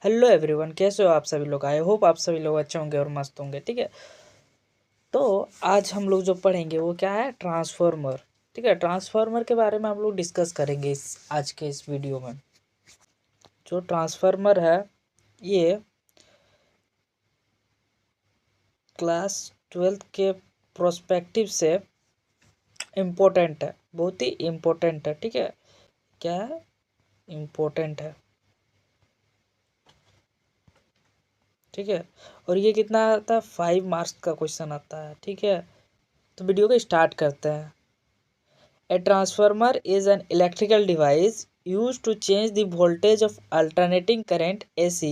Hello everyone, कैसे हो आप सभी लोग। आई होप आप सभी लोग अच्छे होंगे और मस्त होंगे। ठीक है, तो आज हम लोग जो पढ़ेंगे वो क्या है, ट्रांसफार्मर। ठीक है, ट्रांसफार्मर के बारे में हम लोग डिस्कस करेंगे आज के इस वीडियो में। जो ट्रांसफार्मर है ये क्लास 12th के प्रोस्पेक्टिव से इम्पोर्टेंट है, बहुत ही इम्पोर्टेंट है। ठीक है, क्या है, इम्पोर्टेंट है। ठीक है, और ये कितना आता है, 5 मार्क्स का क्वेश्चन आता है। ठीक है, तो वीडियो को स्टार्ट करते हैं। A transformer is an electrical device used to change the voltage of alternating current AC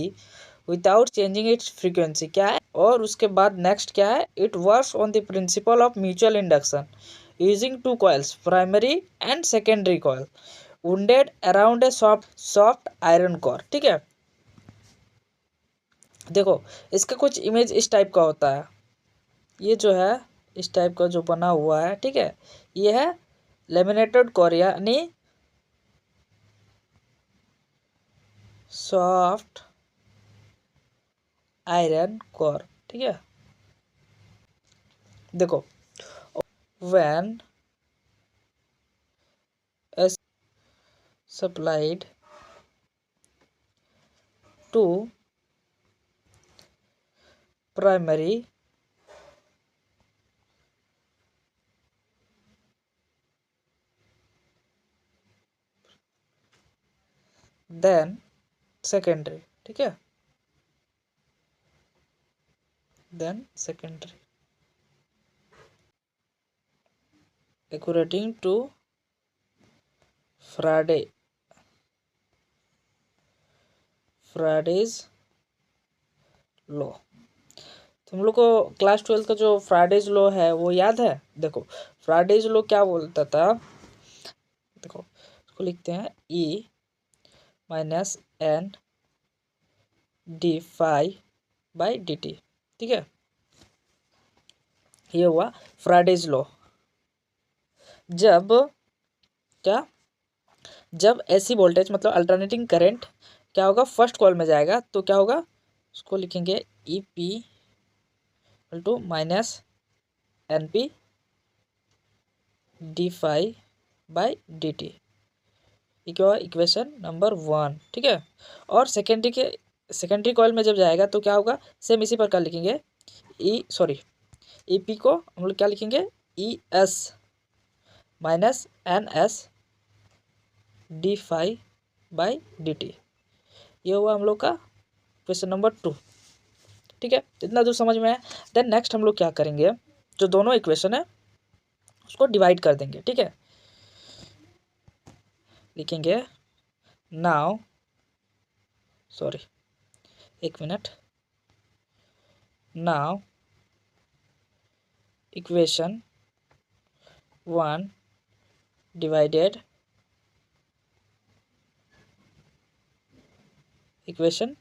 without changing its frequency। क्या है, और उसके बाद नेक्स्ट क्या है, it works on the principle of mutual induction using two coils, primary and secondary coil, wounded around a soft iron core। ठीक है, देखो इसका कुछ इमेज इस टाइप का होता है। ये जो है इस टाइप का जो बना हुआ है, ठीक है, ये है लेमिनेटेड कोर यानी सॉफ्ट आयरन कोर। ठीक है, देखो when is supplied to primary then secondary. ठीक है, then secondary according to Faraday's law. तो हम लोग को क्लास 12 का जो फ्राडेज लॉ है वो याद है। देखो फ्राडेज लॉ क्या बोलता था, देखो इसको लिखते हैं E minus N D phi by D T. ठीक है, ये हुआ फ्राडेज लॉ। जब क्या, जब ऐसी वोल्टेज मतलब अल्टरनेटिंग करंट क्या होगा, फर्स्ट कॉइल में जाएगा तो क्या होगा, उसको लिखेंगे E P two minus N P D phi by D T. ये क्या हुआ, इक्वेशन नंबर 1। ठीक है, और सेकेंडरी कॉइल में जब जाएगा तो क्या होगा, सेम इसी प्रकार लिखेंगे ई पी को हम लोग क्या लिखेंगे, E S minus N S D phi by D T. ये हुआ हम लोग का क्वेश्चन नंबर 2। ठीक है, इतना दूर समझ में है। देन नेक्स्ट हम लोग क्या करेंगे, जो दोनों इक्वेशन है उसको डिवाइड कर देंगे। ठीक है, लिखेंगे नाउ, सॉरी एक minute, now equation 1 divided equation.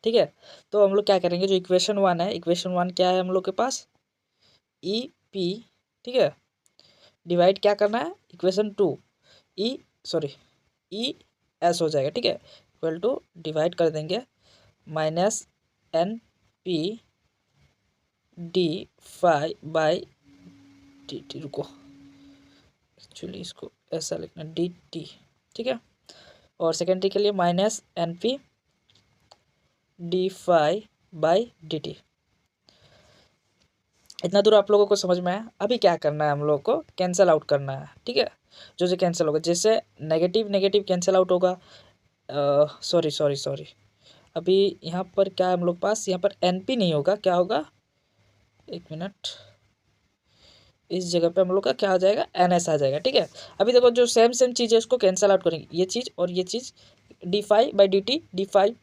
ठीक है, तो हम लोग क्या करेंगे, जो इक्वेशन 1 है, इक्वेशन 1 क्या है हम लोग के पास, ई पी। ठीक है, डिवाइड क्या करना है, equation 2 E sorry E S हो जाएगा। ठीक है, इक्वल टू डिवाइड कर देंगे minus N P D phi by D T. रुको, एक्चुअली इसको ऐसा लिखना डी टी। ठीक है, और सेकेंडरी के लिए minus N P D phi by D T. इतना दूर आप लोगों को समझ में आया। अभी क्या करना है, हम लोग को कैंसिल आउट करना है। ठीक है, जो कैंसिल होगा, जैसे नेगेटिव नेगेटिव कैंसिल आउट होगा। सॉरी अभी यहाँ पर क्या है हम लोग पास, यहाँ पर एन पी नहीं होगा, क्या होगा, एक मिनट, इस जगह पे हम लोग का क्या आ जाएगा, एन एस आ जाएगा। ठीक है, अभी देखो जो सेम चीज़ है उसको कैंसिल आउट करेंगे, ये चीज़ और ये चीज़, d phi by D t, d phi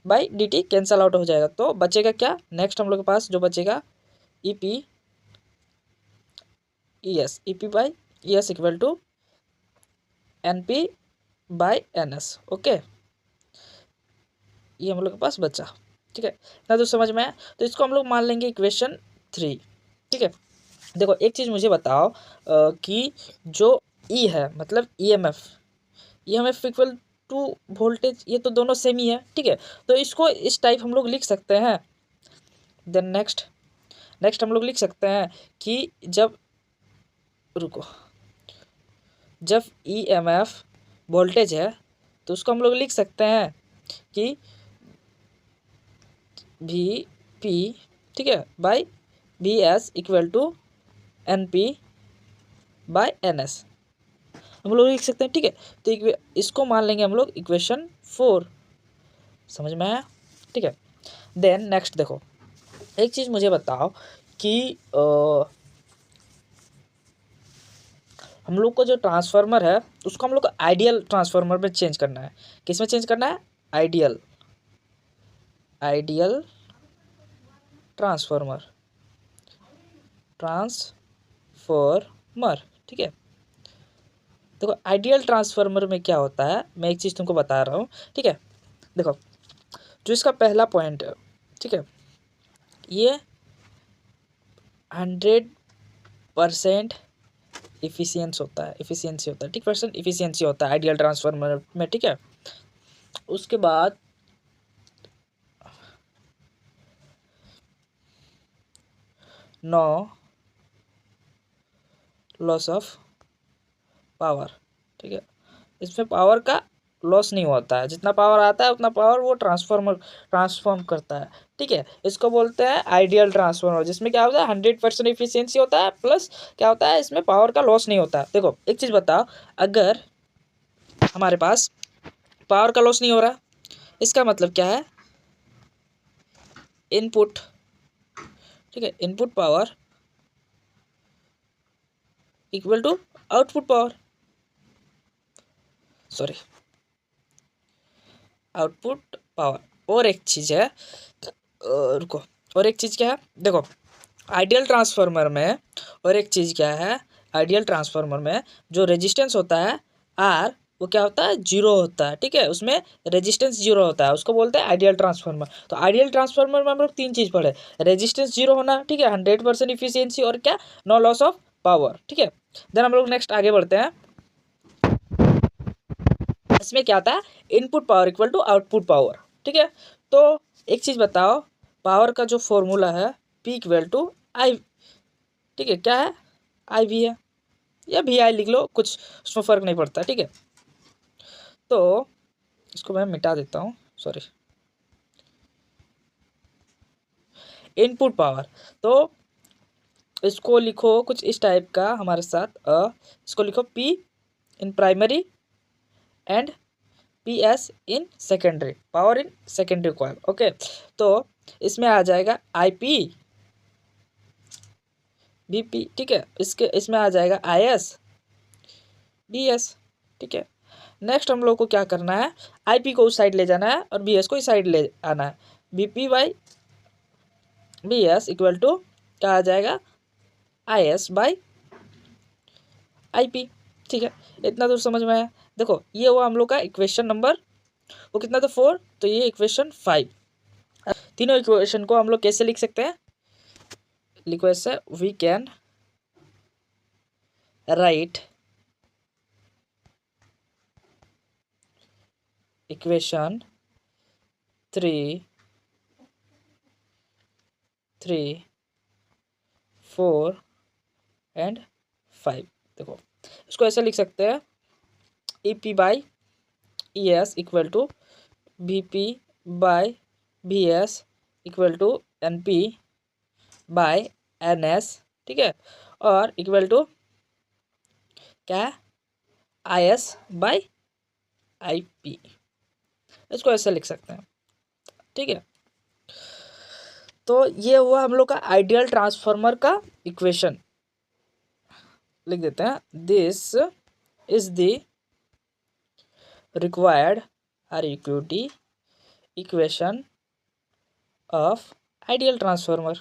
by D t cancel out हो जाएगा। तो बचेगा क्या, नेक्स्ट हम लोग के पास जो बचेगा, E P E S, E P by E S equal to N P by N S. Okay, ये हम लोग के पास बचा। ठीक है, ना तो समझ में आया। तो इसको हम लोग मान लेंगे इक्वेशन 3। ठीक है, देखो एक चीज़ मुझे बताओ कि जो ई है मतलब E M F equal to voltage, ये तो दोनों सेम ही है, ठीक है। तो इसको इस टाइप हम लोग लिख सकते हैं। देन नेक्स्ट हम लोग लिख सकते हैं कि जब, रुको, जब EMF वोल्टेज है तो उसको हम लोग लिख सकते हैं कि VP, ठीक है, by VS equal to NP by NS हम लोग लिख सकते हैं, ठीक है। तो इसको मान लेंगे हम लोग इक्वेशन 4। समझ में आया, ठीक है। देन नेक्स्ट देखो, एक चीज़ मुझे बताओ कि हम लोग को जो ट्रांसफार्मर है उसको हम लोग को आइडियल ट्रांसफार्मर में चेंज करना है। किस में चेंज करना है? आइडियल ट्रांसफार्मर, ठीक है। देखो आइडियल ट्रांसफार्मर में क्या होता है, मैं एक चीज़ तुमको बता रहा हूँ, ठीक है। देखो जो इसका पहला पॉइंट है, ठीक है, ये 100% इफिशियंसी होता है, ठीक, परसेंट इफिशियंसी होता है आइडियल ट्रांसफार्मर में, ठीक है। उसके बाद नो लॉस ऑफ पावर, ठीक है। इसमें पावर का लॉस नहीं होता है, जितना पावर आता है उतना पावर वो ट्रांसफॉर्म करता है, ठीक है। इसको बोलते हैं आइडियल ट्रांसफार्मर, जिसमें क्या होता है 100% इफिशियंसी होता है, प्लस क्या होता है इसमें पावर का लॉस नहीं होता है। देखो एक चीज़ बताओ, अगर हमारे पास पावर का लॉस नहीं हो रहा, इसका मतलब क्या है, इनपुट, ठीक है, input power equal to output power, sorry output power. और एक चीज़ है, रुको, और एक चीज़ क्या है, देखो आइडियल ट्रांसफार्मर में और एक चीज़ क्या है, आइडियल ट्रांसफार्मर में जो रेजिस्टेंस होता है आर, वो क्या होता है, जीरो होता है, ठीक है। उसमें रेजिस्टेंस जीरो होता है, उसको बोलते हैं आइडियल ट्रांसफार्मर। तो आइडियल ट्रांसफार्मर में हम लोग 3 चीज़ पढ़े, रेजिस्टेंस जीरो होना, ठीक है, 100% इफिशियंसी, और क्या, नो लॉस ऑफ पावर, ठीक है। देन हम लोग नेक्स्ट आगे बढ़ते हैं। इसमें क्या आता है, input power equal to output power, ठीक है। तो एक चीज़ बताओ, पावर का जो फॉर्मूला है P इक्वल टू आई, ठीक है, क्या है, IV है, या VI लिख लो, कुछ उसमें फ़र्क नहीं पड़ता, ठीक है। तो इसको मैं मिटा देता हूँ, सॉरी, इनपुट पावर, तो इसको लिखो कुछ इस टाइप का हमारे साथ, इसको लिखो P in primary and PS in secondary, power in secondary coil, okay. तो इसमें आ जाएगा IP BP, ठीक है, इसमें आ जाएगा IS BS, ठीक है। नेक्स्ट हम लोग को क्या करना है, IP को उस साइड ले जाना है और BS को इस साइड ले आना है। BP by BS equal to क्या आ जाएगा, IS बाई IP, ठीक है। इतना दूर समझ में आया। देखो ये हुआ हम लोग का इक्वेशन नंबर, वो कितना था, 4, तो ये इक्वेशन 5। तीनों इक्वेशन को हम लोग कैसे लिख सकते हैं, लिखो ऐसे, we can write equation 3, 4 and 5। देखो इसको ऐसे लिख सकते हैं, EP by ES equal to BP by BS equal to NP by NS, ठीक है, और इक्वल टू क्या है, IS बाई IP। इसको ऐसे लिख सकते हैं, ठीक है। तो ये हुआ हम लोग का आइडियल ट्रांसफार्मर का इक्वेशन, लिख देते हैं, this is the required REQT equation of ideal transformer.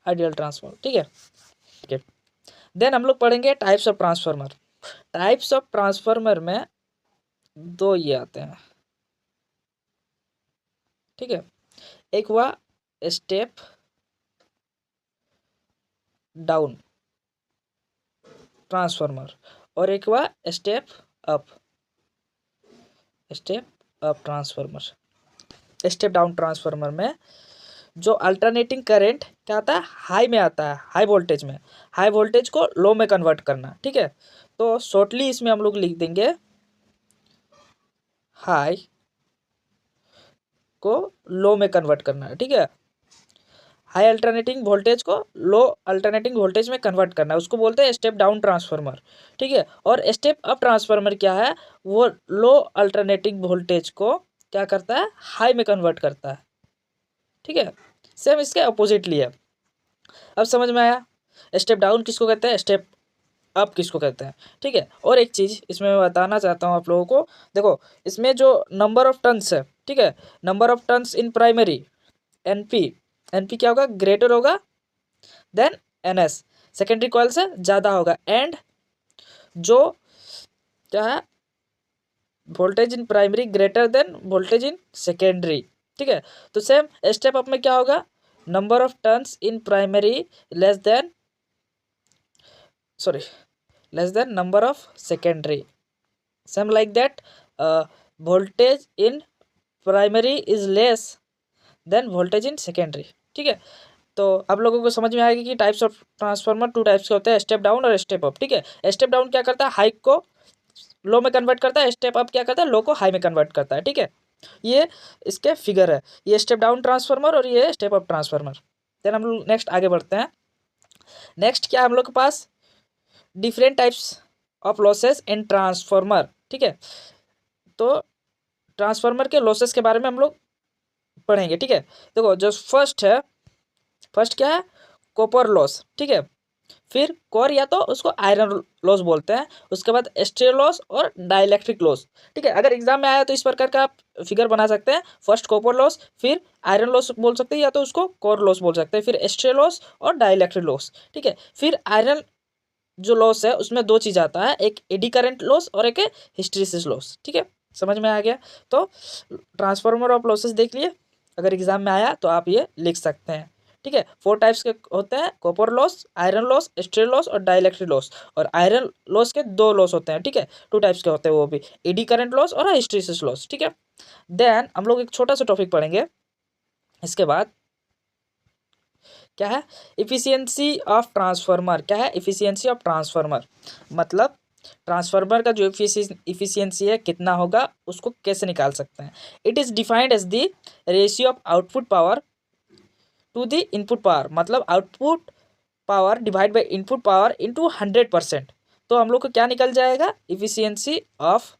Ideal transformer, ठीक है, ठीक है। देन हम लोग पढ़ेंगे types of transformer. Types of transformer में 2 ये आते हैं, ठीक है। एक हुआ स्टेप डाउन ट्रांसफार्मर और एक हुआ step up transformer. Step down transformer में जो अल्टरनेटिंग करंट क्या आता है, हाई में आता है, हाई वोल्टेज में, हाई वोल्टेज को लो में कन्वर्ट करना। ठीक है, तो शॉर्टली इसमें हम लोग लिख देंगे हाई को लो में कन्वर्ट करना है। ठीक है, हाई अल्टरनेटिंग वोल्टेज को लो अल्टरनेटिंग वोल्टेज में कन्वर्ट करना है, उसको बोलते हैं स्टेप डाउन ट्रांसफार्मर। ठीक है, और स्टेप अप ट्रांसफार्मर क्या है, वो लो अल्टरनेटिंग वोल्टेज को क्या करता है, हाई में कन्वर्ट करता है। ठीक है, सेम इसके अपोजिटली है। अब समझ में आया स्टेप डाउन किसको कहते हैं, स्टेप अप किसको कहते हैं। ठीक है, और एक चीज़ इसमें मैं बताना चाहता हूँ आप लोगों को, देखो इसमें जो नंबर ऑफ टर्न्स है, ठीक है, number of turns in primary NP, NP क्या होगा, ग्रेटर होगा देन एनएस, सेकेंडरी कॉइल से ज़्यादा होगा, एंड जो क्या है, voltage in primary greater than voltage in secondary. ठीक है, तो सेम स्टेप अप में क्या होगा, number of turns in primary less than number of secondary, same like that voltage in primary is less than voltage in secondary. ठीक है, तो आप लोगों को समझ में आएगा कि types of transformer two types के होते हैं, स्टेप डाउन और स्टेप अप। ठीक है, स्टेप डाउन क्या करता है, हाई को लो में कन्वर्ट करता है, स्टेप अप क्या करता है, लो को हाई में कन्वर्ट करता है। ठीक है, ये इसके फिगर है, ये स्टेप डाउन ट्रांसफार्मर और ये स्टेप अप ट्रांसफार्मर। देन हम लोग नेक्स्ट आगे बढ़ते हैं। नेक्स्ट क्या हम लोग के पास, different types of losses in transformer. ठीक है, तो ट्रांसफार्मर के लॉसेस के बारे में हम लोग पढ़ेंगे। ठीक है, देखो जो फर्स्ट क्या है, कॉपर लॉस। ठीक है, फिर कोर या तो उसको आयरन लॉस बोलते हैं, उसके बाद स्टील लॉस और डाइलेक्ट्रिक लॉस। ठीक है, अगर एग्जाम में आया तो इस प्रकार का आप फिगर बना सकते हैं, फर्स्ट कॉपर लॉस, फिर आयरन लॉस बोल सकते हैं या तो उसको कोर लॉस बोल सकते हैं, फिर स्टील लॉस और डाइलेक्ट्रिक लॉस। ठीक है, फिर आयरन जो लॉस है उसमें दो चीज़ आता है, एक एडी करंट लॉस और एक हिस्ट्रीसिस लॉस। ठीक है, समझ में आ गया। तो ट्रांसफार्मर ऑफ लॉसेस देख लिए, अगर एग्जाम में आया तो आप ये लिख सकते हैं। ठीक है, 4 टाइप्स के होते हैं, copper loss, iron loss, steel loss और डाइलेक्ट्रिक लॉस। और आयरन लॉस के 2 लॉस होते हैं। ठीक है, 2 टाइप्स के होते हैं, वो भी एडी करंट लॉस और हिस्ट्रीसिस लॉस। ठीक है, देन हम लोग एक छोटा सा टॉपिक पढ़ेंगे इसके बाद, क्या है, इफिशियंसी ऑफ ट्रांसफार्मर। क्या है, इफिशियंसी ऑफ ट्रांसफार्मर, मतलब ट्रांसफार्मर का जो इफिशियंसी है कितना होगा, उसको कैसे निकाल सकते हैं। It is defined as the ratio of output power to the input power, मतलब output power divide by input power into 100%। तो हम लोग को क्या निकल जाएगा, इफिशियंसी ऑफ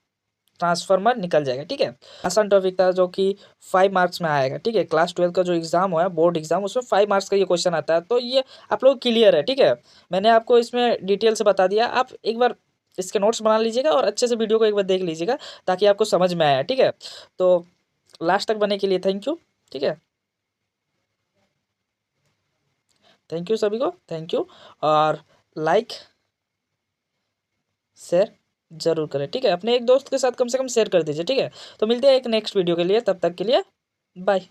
ट्रांसफार्मर निकल जाएगा। ठीक है, आसान टॉपिक था जो कि 5 मार्क्स में आएगा। ठीक है, क्लास 12 का जो एग्जाम हुआ है, बोर्ड एग्जाम, उसमें 5 मार्क्स का ये क्वेश्चन आता है, तो ये आप लोग क्लियर है। ठीक है, मैंने आपको इसमें डिटेल से बता दिया, आप एक बार इसके नोट्स बना लीजिएगा और अच्छे से वीडियो को एक बार देख लीजिएगा ताकि आपको समझ में आया। ठीक है, तो लास्ट तक बने के लिए थैंक यू। ठीक है, थैंक यू सभी को, थैंक यू, और लाइक शेयर जरूर करें। ठीक है, अपने एक दोस्त के साथ कम से कम शेयर कर दीजिए। ठीक है, तो मिलते हैं एक नेक्स्ट वीडियो के लिए, तब तक के लिए बाय।